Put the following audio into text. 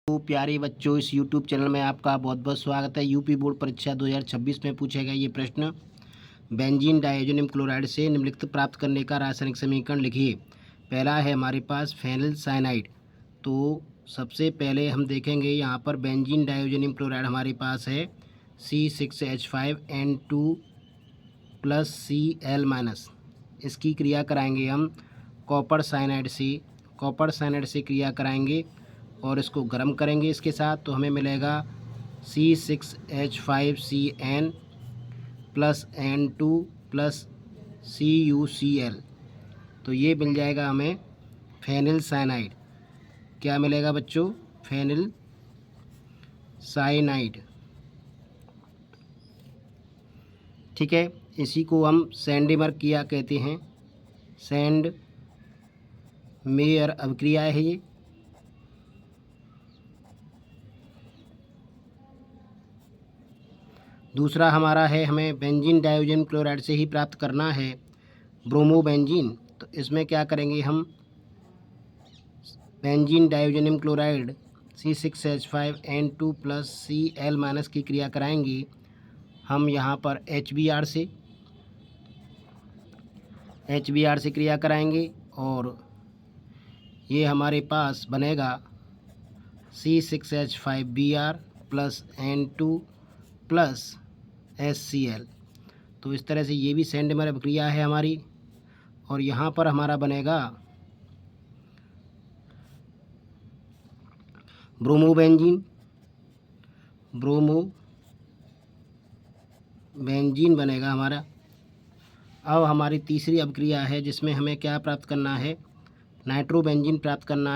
तो प्यारे बच्चों, इस YouTube चैनल में आपका बहुत बहुत स्वागत है। यूपी बोर्ड परीक्षा 2026 में पूछा गया ये प्रश्न, बेंजीन डाइऑनियम क्लोराइड से निम्नलिखित प्राप्त करने का रासायनिक समीकरण लिखिए। पहला है हमारे पास फेनिल साइनाइड। तो सबसे पहले हम देखेंगे यहाँ पर बेंजीन डाइऑनियम क्लोराइड हमारे पास है C6H5N2 प्लस Cl-। इसकी क्रिया कराएंगे हम कॉपर साइनाइड से क्रिया कराएंगे और इसको गर्म करेंगे इसके साथ, तो हमें मिलेगा C6H5Cn plus N2 plus CuCl। तो ये मिल जाएगा हमें फेनिल साइनाइड। क्या मिलेगा बच्चों? Phenyl cyanide. ठीक है, इसी को हम सैंडमेयर क्रिया कहते हैं। सैंडमेयर अभिक्रिया है ये। दूसरा हमारा है, हमें बेंजीन डाइऑनियम क्लोराइड से ही प्राप्त करना है ब्रोमोबेंजीन। तो इसमें क्या करेंगे हम, benzene diazonium chloride C6H5N2 plus Cl- की क्रिया कराएंगे हम यहाँ पर HBr से क्रिया कराएंगे और ये हमारे पास बनेगा C6H5Br plus N2 plus HCl। तो इस तरह से ये भी सैंडमेयर अभिक्रिया है हमारी। और यहाँ पर हमारा बनेगा ब्रोमोबेंजीन बनेगा हमारा। अब हमारी तीसरी अभिक्रिया है जिसमें हमें क्या प्राप्त करना है, नाइट्रोबेंजीन प्राप्त करना है।